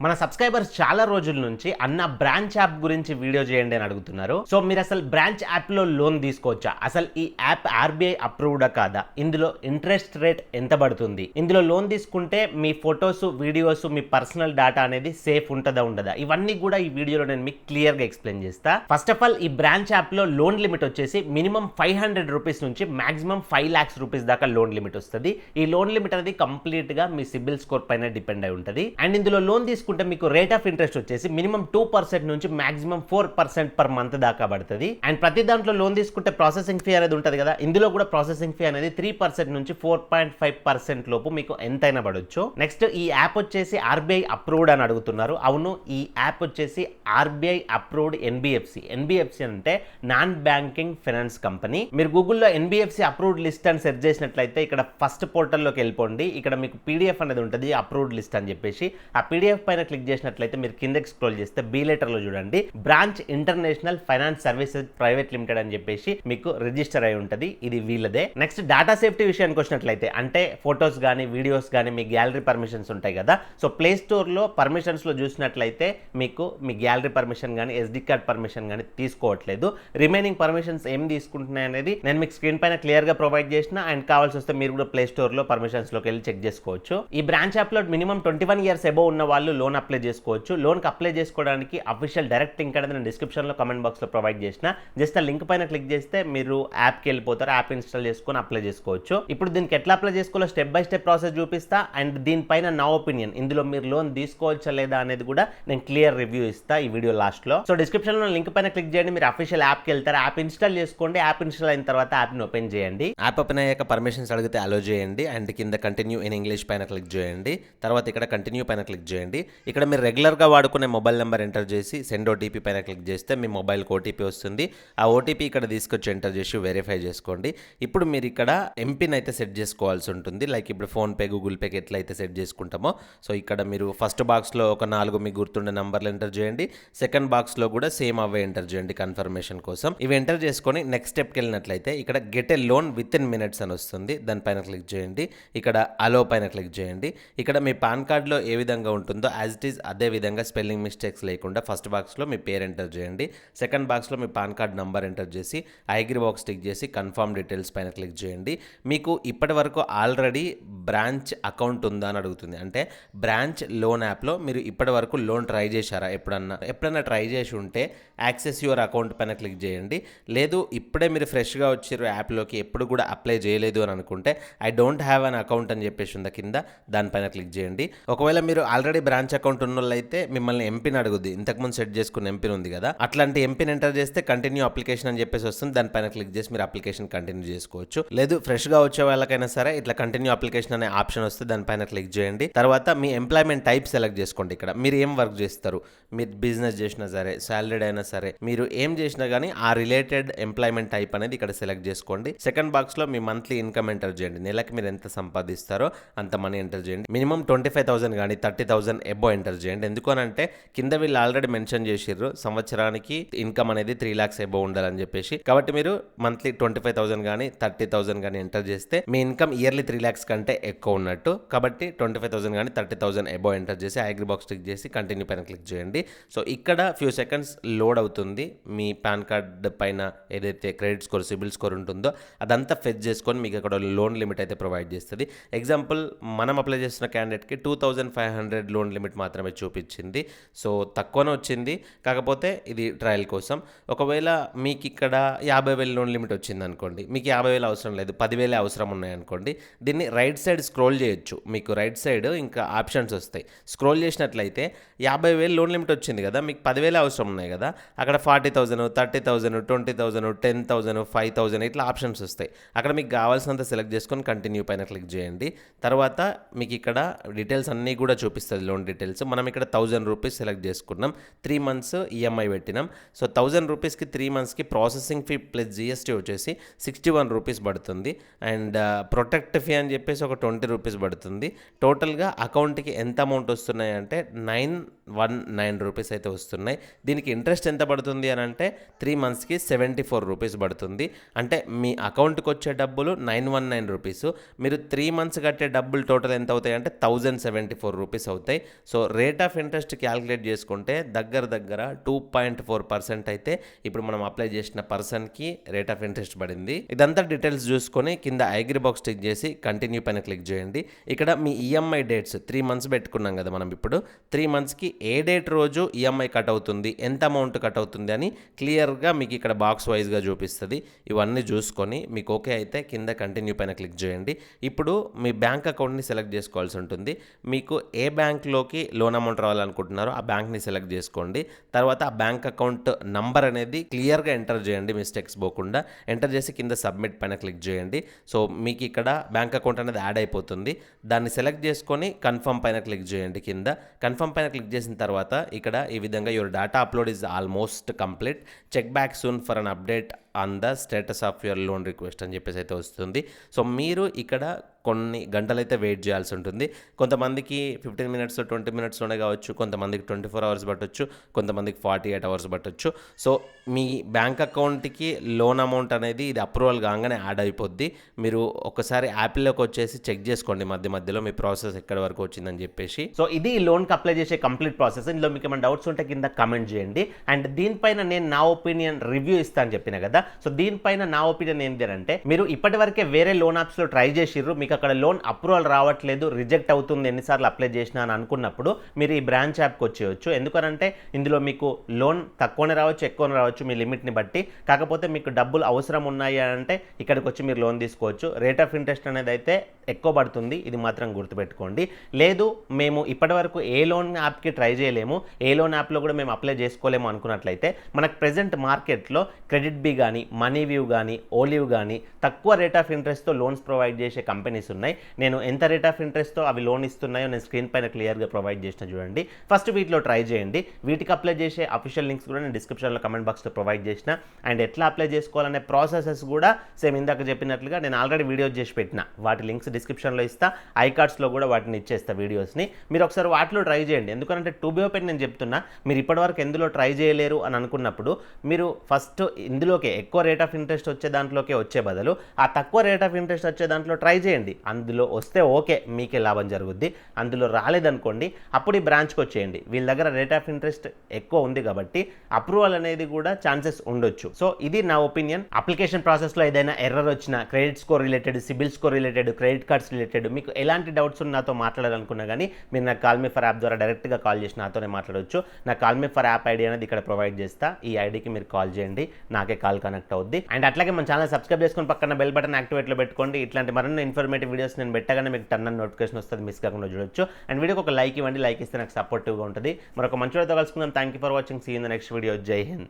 మన సబ్స్క్రైబర్స్ చాలా రోజుల నుంచి అన్న బ్రాంచ్ యాప్ గురించి వీడియో చేయండి అని అడుగుతున్నారు. సో మీరు అసలు బ్రాంచ్ యాప్ లో లోన్ తీసుకోవచ్చా, అసలు ఈ యాప్ ఆర్బీఐ అప్రూవ్డా కాదా, ఇందులో ఇంట్రెస్ట్ రేట్ ఎంత పడుతుంది, ఇందులో లోన్ తీసుకుంటే మీ ఫొటోస్ వీడియోస్ మీ పర్సనల్ డేటా అనేది సేఫ్ ఉంటుందా ఉండదా, ఇవన్నీ కూడా ఈ వీడియోలో నేను మీకు క్లియర్ గా ఎక్స్ప్లెయిన్ చేస్తా. ఫస్ట్ ఆఫ్ ఆల్ ఈ బ్రాంచ్ యాప్ లో లోన్ లిమిట్ వచ్చేసి మినిమం 500 రూపీస్ నుంచి మాక్సిమం 5 lakhs రూపీస్ దాకా లోన్ లిమిట్ వస్తుంది. ఈ లోన్ లిమిట్ అనేది కంప్లీట్ గా మీ సిబిల్ స్కోర్ పైన డిపెండ్ అయి ఉంటుంది. అండ్ ఇందులో లోన్ తీసుకుంటే మీకు రేట్ ఆఫ్ ఇంట్రెస్ట్ వచ్చేసి మినిమం 2% నుంచి మాక్సిమం 4% పర్ మంత్ దాకా పడుతుంది. అండ్ ప్రతి దాంట్లో లోన్ తీసుకుంటే ప్రాసెసింగ్ ఫీ అనేది ఉంటుంది కదా, ఇందులో కూడా ప్రాసెసింగ్ ఫీ అనేది 3% నుంచి 4.5% లోపు మీకు ఎంతైనా పడవచ్చు. నెక్స్ట్ ఈ యాప్ వచ్చేసి ఆర్బీఐ అప్రూవ్డ్ అని అడుగుతున్నారు. అవును, ఈ యాప్ వచ్చేసి ఆర్బీఐ అప్రూవ్డ్ ఎన్బిఎఫ్సి అంటే నాన్ బ్యాంకింగ్ ఫైనాన్స్ కంపెనీ. మీరు గూగుల్లో ఎన్బిఎఫ్సి అప్రూవ్డ్ లిస్ట్ అని సెర్చ్ చేసినట్లయితే ఇక్కడ ఫస్ట్ పోర్టల్లోకి వెళ్ళిపోండి. ఇక్కడ మీకు పీడిఎఫ్ అనేది ఉంటుంది అప్రూవ్డ్ లిస్ట్ అని చెప్పేసి. ఆ పీడిఎఫ్ పైన క్లిక్ చేసినట్లయితే మీరు కిందకి స్క్రోల్ చేస్తే బి లెటర్ లో చూడండి branch international finance services private limited అని చెప్పేసి మీకు రిజిస్టర్ అయి ఉంటుంది. ఇది వీళ్ళదే. నెక్స్ట్ డేటా సేఫ్టీ విషయానికి వచ్చినట్లయితే అంటే ఫొటోస్ కానీ వీడియోస్ కానీ మీ గ్యాలరీ పర్మిషన్స్ ఉంటాయి కదా, సో ప్లే స్టోర్ లో పర్మిషన్స్ లో చూసినట్లయితే మీకు మీ గ్యాలరీ పర్మిషన్ కానీ ఎస్డి కార్డ్ పర్మిషన్ కానీ తీసుకోవట్లేదు. రిమైనింగ్ పర్మిషన్స్ ఏం తీసుకుంటున్నాయి అనేది నేను మీకు స్క్రీన్ పైన క్లియర్ గా ప్రొవైడ్ చేసిన. అండ్ కావాల్సి వస్తే మీరు కూడా ప్లే స్టోర్ లో పర్మిషన్స్ లోకి వెళ్ళి చెక్ చేసుకోవచ్చు. ఈ బ్రాంచ్ యాప్ లో మినిమం 21 years అబోవ్ ఉన్న వాళ్ళు లోన్ అప్లై చేసుకోవచ్చు. లోన్ కి అప్లై చేసుకోవడానికి అఫీషియల్ డైరెక్ట్ లింక్ అనేది నేను డిస్క్రిప్షన్ లో కమెంట్ బాక్స్ లో ప్రొవైడ్ చేసిన. జస్ట్ ఆ లింక్ పైన క్లిక్ చేస్తే మీరు యాప్ కి వెళ్ళిపోతారు. యాప్ ఇన్స్టాల్ చేసుకొని అప్లై చేసుకోవచ్చు. ఇప్పుడు దీనికి ఎట్లా అప్లై చేసుకోవాలో స్టెప్ బై స్టెప్ ప్రాసెస్ చూపిస్తా. అండ్ దీనిపైన నా ఒపీనియన్, ఇందులో మీరు లోన్ తీసుకోవచ్చా లేదా అనేది కూడా నేను క్లియర్ రివ్యూ ఇస్తా ఈ వీడియో లాస్ట్ లో. సో డిస్క్రిప్షన్ లో లింక్ పైన క్లిక్ చేయండి, మీరు అఫీషియల్ యాప్ కి వెళ్తారు. యాప్ ఇన్స్టాల్ చేసుకోండి. యాప్ ఇన్స్టాల్ అయిన తర్వాత యాప్ ని ఓపెన్ చేయండి. యాప్ ఓపెన్ అయ్యాక పర్మిషన్స్ అడిగితే అలో చేయండి. అండ్ కింద కంటిన్యూ ఇన్ ఇంగ్లీష్ పైన క్లిక్ చేయండి. తర్వాత ఇక్కడ కంటిన్యూ పైన క్లిక్ చేయండి. ఇక్కడ మీరు రెగ్యులర్గా వాడుకునే మొబైల్ నెంబర్ ఎంటర్ చేసి సెండ్ ఓటీపీ పైన క్లిక్ చేస్తే మీ మొబైల్కి ఓటీపీ వస్తుంది. ఆ ఓటీపీ ఇక్కడ తీసుకొచ్చి ఎంటర్ చేసి వెరిఫై చేసుకోండి. ఇప్పుడు మీరు ఇక్కడ ఎంపిన్ అయితే సెట్ చేసుకోవాల్సి ఉంటుంది. లైక్ ఇప్పుడు ఫోన్పే గూగుల్ పేకి ఎట్లయితే సెట్ చేసుకుంటామో, సో ఇక్కడ మీరు ఫస్ట్ బాక్స్లో ఒక 4 మీకు గుర్తుండే నంబర్లు ఎంటర్ చేయండి. సెకండ్ బాక్స్లో కూడా సేమ్ అవే ఎంటర్ చేయండి కన్ఫర్మేషన్ కోసం. ఇవి ఎంటర్ చేసుకొని నెక్స్ట్ స్టెప్కి వెళ్ళినట్లయితే ఇక్కడ get a loan with in minutes అని వస్తుంది. దానిపైన క్లిక్ చేయండి. ఇక్కడ అలో పైన క్లిక్ చేయండి. ఇక్కడ మీ పాన్ కార్డ్లో ఏ విధంగా ఉంటుందో యాజ్ ఇట్ ఈస్ అదే విధంగా స్పెల్లింగ్ మిస్టేక్స్ లేకుండా ఫస్ట్ బాక్స్లో మీ పేరు ఎంటర్ చేయండి. సెకండ్ బాక్స్లో మీ పాన్ కార్డ్ నంబర్ ఎంటర్ చేసి ఐగ్రీ బాక్స్ టిక్ చేసి కన్ఫర్మ్ డీటెయిల్స్ పైన క్లిక్ చేయండి. మీకు ఇప్పటి వరకు ఆల్రెడీ బ్రాంచ్ అకౌంట్ ఉందా అని అడుగుతుంది. అంటే బ్రాంచ్ లోన్ యాప్లో మీరు ఇప్పటి వరకు లోన్ ట్రై చేశారా, ఎప్పుడన్నా ట్రై చేసి ఉంటే యాక్సెస్ యువర్ అకౌంట్ పైన క్లిక్ చేయండి. లేదు ఇప్పుడే మీరు ఫ్రెష్గా వచ్చారు యాప్లోకి, ఎప్పుడు కూడా అప్లై చేయలేదు అని అనుకుంటే I don't have an account అని చెప్పేసి ఉంది కింద, దానిపైన క్లిక్ చేయండి. ఒకవేళ మీరు ఆల్రెడీ బ్రాంచ్ అకౌంట్ ఉన్న అయితే మిమ్మల్ని ఎంపిన్ అడుగుద్ది. ఇంతకుముందు సెట్ చేసుకున్న ఎంపిన్ ఉంది కదా, అట్లాంటి ఎంపిన్ ఎంటర్ చేస్తే కంటిన్యూ అప్లికేషన్ అని చెప్పేసి వస్తుంది. దానిపైన క్లిక్ చేసి మీరు అప్లికేషన్ కంటిన్యూ చేసుకోవచ్చు. లేదు ఫ్రెష్గా వచ్చే వాళ్ళకైనా సరే ఇట్లా కంటిన్యూ అప్లికేషన్ అనే ఆప్షన్ వస్తే దానిపైన క్లిక్ చేయండి. తర్వాత మీ ఎంప్లాయ్మెంట్ టైప్ సెలెక్ట్ చేసుకోండి. ఇక్కడ మీరు ఏం వర్క్ చేస్తారు, మీరు బిజినెస్ చేసినా సరే సాలరీడ్ అయినా సరే మీరు ఏం చేసినా కానీ ఆ రిలేటెడ్ ఎంప్లాయ్మెంట్ టైప్ అనేది ఇక్కడ సెలెక్ట్ చేసుకోండి. సెకండ్ బాక్స్లో మీ మంత్లీ ఇన్కమ్ ఎంటర్ చేయండి. నెలకి మీరు ఎంత సంపాదిస్తారో అంత మనీ ఎంటర్ చేయండి. మినిమం 25,000 కానీ 30,000 ఎబో ఎంటర్ చేయండి. ఎందుకు అని అంటే కింద వీళ్ళు ఆల్రెడీ మెన్షన్ చేసిర్రు సంవత్సరానికి ఇన్కమ్ అనేది 3 lakhs ఎబో ఉండాలని చెప్పేసి. కాబట్టి మీరు మంత్లీ 25,000 కానీ 30,000 కానీ ఎంటర్ చేస్తే మీ ఇన్కమ్ ఇయర్లీ 3 lakhs కంటే ఎక్కువ ఉన్నట్టు. కాబట్టి 25,000 కానీ 30,000 ఎబో ఎంటర్ చేసి ఐగ్రీ బాక్స్ క్లిక్ చేసి కంటిన్యూ పైన క్లిక్ చేయండి. సో ఇక్కడ ఫ్యూ సెకండ్స్ లోడ్ అవుతుంది. మీ పాన్ కార్డ్ పైన ఏదైతే క్రెడిట్ స్కోర్ సిబిల్ స్కోర్ ఉంటుందో అదంతా ఫెచ్ చేసుకొని మీకు అక్కడ లోన్ లిమిట్ అయితే ప్రొవైడ్ చేస్తుంది. ఎగ్జాంపుల్ మనం అప్లై చేసిన క్యాండిడేట్కి 2,500 లోన్ లిమిట్ మాత్రమే చూపించింది. సో తక్కువనే వచ్చింది, కాకపోతే ఇది ట్రయల్ కోసం. ఒకవేళ మీకు ఇక్కడ 50,000 లోన్ లిమిట్ వచ్చింది అనుకోండి, మీకు 50,000 అవసరం లేదు, 10,000 అవసరం ఉన్నాయనుకోండి, దీన్ని రైట్ సైడ్ స్క్రోల్ చేయొచ్చు. మీకు రైట్ సైడ్ ఇంకా ఆప్షన్స్ వస్తాయి. స్క్రోల్ చేసినట్లయితే 50,000 లోన్ లిమిట్ వచ్చింది కదా, మీకు 10,000 అవసరం ఉన్నాయి కదా, అక్కడ 40,000, 30,000, 20,000, 10,000, 5,000 ఇట్లా ఆప్షన్స్ వస్తాయి. అక్కడ మీకు కావాల్సినంత సెలెక్ట్ చేసుకొని కంటిన్యూ పైన క్లిక్ చేయండి. తర్వాత మీకు ఇక్కడ డీటెయిల్స్ అన్నీ కూడా చూపిస్తుంది లోన్ డీటెయిల్స్. మనం ఇక్కడ 1,000 రూపీస్ సెలెక్ట్ చేసుకున్నాం, 3 months ఈఎంఐ పెట్టినాం. సో 1,000 రూపీస్కి 3 monthsకి ప్రాసెసింగ్ ఫీ ప్లస్ జిఎస్టీ వచ్చేసి 61 రూపీస్ పడుతుంది. అండ్ ప్రొటెక్ట్ ఫీ అని చెప్పేసి ఒక 20 రూపీస్ పడుతుంది. టోటల్గా అకౌంట్కి ఎంత అమౌంట్ వస్తున్నాయి అంటే 919 రూపీస్ అయితే వస్తున్నాయి. దీనికి ఇంట్రెస్ట్ ఎంత పడుతుంది అని అంటే 3 మంత్స్కి 74 రూపీస్ పడుతుంది. అంటే మీ అకౌంట్కి వచ్చే డబ్బులు 919 రూపీస్, మీరు 3 మంత్స్ కట్టే డబ్బులు టోటల్ ఎంత అవుతాయి అంటే 1074 రూపీస్ అవుతాయి. So rate of interest calculate చేసుకుంటే దగ్గర 2.4% అయితే ఇప్పుడు మనం అప్లై చేసిన పర్సన్కి రేట్ ఆఫ్ ఇంట్రెస్ట్ పడింది. ఇదంతా డీటెయిల్స్ చూసుకొని కింద ఐగ్రీ బాక్స్ టిక్ చేసి కంటిన్యూ పైన క్లిక్ చేయండి. ఇక్కడ మీ ఈఎంఐ డేట్స్ 3 మంత్స్ పెట్టుకున్నాం కదా మనం, ఇప్పుడు 3 మంత్స్కి ఏ డేట్ రోజు ఈఎంఐ కట్ అవుతుంది, ఎంత అమౌంట్ కట్ అవుతుంది అని క్లియర్గా మీకు ఇక్కడ బాక్స్ వైజ్గా చూపిస్తుంది. ఇవన్నీ చూసుకొని మీకు ఓకే అయితే కింద కంటిన్యూ పైన క్లిక్ చేయండి. ఇప్పుడు మీ బ్యాంక్ అకౌంట్ని సెలెక్ట్ చేసుకోవాల్సి ఉంటుంది. మీకు ఏ బ్యాంక్లోకి లోన్ అమౌంట్ రావాలనుకుంటున్నారో ఆ బ్యాంక్ని సెలెక్ట్ చేసుకోండి. తర్వాత ఆ బ్యాంక్ అకౌంట్ నంబర్ అనేది క్లియర్గా ఎంటర్ చేయండి, మిస్టేక్స్ పోకుండా ఎంటర్ చేసి కింద సబ్మిట్ పైన క్లిక్ చేయండి. సో మీకు ఇక్కడ బ్యాంక్ అకౌంట్ అనేది యాడ్ అయిపోతుంది. దాన్ని సెలెక్ట్ చేసుకొని కన్ఫర్మ్ పైన క్లిక్ చేయండి. కింద కన్ఫర్మ్ పైన క్లిక్ చేసిన తర్వాత ఇక్కడ ఈ విధంగా your data upload is almost complete, check back soon for an update on the status of your loan request అని చెప్పేసి అయితే వస్తుంది. సో మీరు ఇక్కడ కొన్ని గంటలైతే వెయిట్ చేయాల్సి ఉంటుంది. కొంతమందికి 15 మినిట్స్ 20 మినిట్స్లోనే కావచ్చు, కొంతమందికి 24 అవర్స్ పట్టొచ్చు, కొంతమందికి 48 అవర్స్ పట్టొచ్చు. సో మీ బ్యాంక్ అకౌంట్కి లోన్ అమౌంట్ అనేది ఇది అప్రూవల్ కాగానే యాడ్ అయిపోద్ది. మీరు ఒకసారి యాప్లోకి వచ్చేసి చెక్ చేసుకోండి మధ్యలో మీ ప్రాసెస్ ఎక్కడి వరకు వచ్చిందని చెప్పేసి. సో ఇది లోన్కి అప్లై చేసే కంప్లీట్ ప్రాసెస్. ఇందులో మీకు ఏమైనా డౌట్స్ ఉంటే కింద కమెంట్ చేయండి. అండ్ దీనిపైన నేను నా ఒపీనియన్ రివ్యూ ఇస్తాను చెప్పిన కదా. సో దీనిపైన నా ఒపీనియన్ ఏంటి అంటే, మీరు ఇప్పటివరకే వేరే లోన్ యాప్స్లో ట్రై చేసిర్రు, మీకు అక్కడ లోన్ అప్రూవల్ రావట్లేదు, రిజెక్ట్ అవుతుంది, ఎన్నిసార్లు అప్లై చేసినా అని అనుకున్నప్పుడు మీరు ఈ బ్రాంచ్ యాప్కి వచ్చేయచ్చు. ఎందుకనంటే ఇందులో మీకు లోన్ తక్కువనే రావచ్చు, ఎక్కువనే రావచ్చు మీ లిమిట్ని బట్టి. కాకపోతే మీకు డబ్బులు అవసరం ఉన్నాయి అంటే ఇక్కడికి వచ్చి మీరు లోన్ తీసుకోవచ్చు. రేట్ ఆఫ్ ఇంట్రెస్ట్ అనేది అయితే ఎక్కువ పడుతుంది, ఇది మాత్రం గుర్తుపెట్టుకోండి. లేదు మేము ఇప్పటివరకు ఏ లోన్ యాప్కి ట్రై చేయలేము, ఏ లోన్ యాప్లో కూడా మేము అప్లై చేసుకోలేము అనుకున్నట్లయితే మనకు ప్రెజెంట్ మార్కెట్లో క్రెడిట్ బి కానీ, మనీ వ్యూ కానీ, ఓలివ్ కానీ తక్కువ రేట్ ఆఫ్ ఇంట్రెస్ట్తో లోన్స్ ప్రొవైడ్ చేసే కంపెనీస్ ఉన్నాయి. నేను ఎంత రేట్ ఆఫ్ ఇంట్రెస్ట్తో అవి లోన్ ఇస్తున్నాయో నేను స్క్రీన్ పైన క్లియర్గా ప్రొవైడ్ చేసిన చూడండి. ఫస్ట్ వీటిలో ట్రై చేయండి. వీటికి అప్లై చేసే అఫీషియల్ లింక్స్ కూడా నేను డిస్క్రిప్షన్లో కమెంట్ బాక్స్లో ప్రొవైడ్ చేసిన. అండ్ ఎట్లా అప్లై చేసుకోవాలనే ప్రాసెసెస్ కూడా సేమ్ ఇందాక చెప్పినట్లుగా నేను ఆల్రెడీ వీడియోస్ చేసి పెట్టిన, వాటి లింక్స్ డిస్క్రిప్షన్లో ఇస్తా, ఐకార్డ్స్లో కూడా వాటిని ఇచ్చేస్తా వీడియోస్ని. మీరు ఒకసారి వాటిలో ట్రై చేయండి. ఎందుకంటే టు బి ఓపెన్ నేను చెప్తున్నా, మీరు ఇప్పటివరకు ఎందులో ట్రై చేయలేరు అని అనుకున్నప్పుడు మీరు ఫస్ట్ ఇందులోకే ఎక్కువ రేట్ ఆఫ్ ఇంట్రెస్ట్ వచ్చే దాంట్లోకే వచ్చే బదులు ఆ తక్కువ రేట్ ఆఫ్ ఇంట్రెస్ట్ వచ్చే దాంట్లో ట్రై చేయండి. అందులో వస్తే ఓకే, మీకే లాభం జరుగుద్ది. అందులో రాలేదనుకోండి అప్పుడు ఈ బ్రాంచ్కి వచ్చేయండి. వీళ్ళ దగ్గర రేట్ ఆఫ్ ఇంట్రెస్ట్ ఎక్కువ ఉంది కాబట్టి అప్రూవల్ అనేది కూడా ఛాన్సెస్ ఉండొచ్చు. సో ఇది నా ఒపీనియన్. అప్లికేషన్ ప్రాసెస్లో ఏదైనా ఎర్రర్ వచ్చినా, credit score related, CIBIL score related, credit cards related మీకు ఎలాంటి డౌట్స్ ఉన్న నాతో మాట్లాడాలనుకున్నా కానీ మీరు నాకు కాల్ మీ ఫర్ యాప్ ద్వారా డైరెక్ట్గా కాల్ చేసి నాతోనే మాట్లాడవచ్చు. నా call me for app ID అనేది ఇక్కడ ప్రొవైడ్ చేస్తా. ఈ ఐడికి మీరు కాల్ చేయండి, నాకే కాల్ కనెక్ట్ అవుద్ది. అండ్ అట్లాగే మన ఛానల్ సబ్స్క్రైబ్ చేసుకొని పక్కన బెల్ బటన్ యాక్టివేట్లో పెట్టుకోండి. ఇట్లాంటి మరిన్ని ఇన్ఫర్మేటివ్ వీడియోస్ నేను పెట్టగానే మీకు టర్న్ నోటిఫికేషన్ వస్తుంది, మిస్ కాకుండా చూడొచ్చు. అండ్ వీడియోకి ఒక లైక్ ఇవ్వండి, లైక్ ఇస్తే నాకు సపోర్టివ్గా ఉంటుంది. మరొక మంచి వీడియోతో కలుసుకుందాం. Thank you for watching. See in the next video. జై హింద్.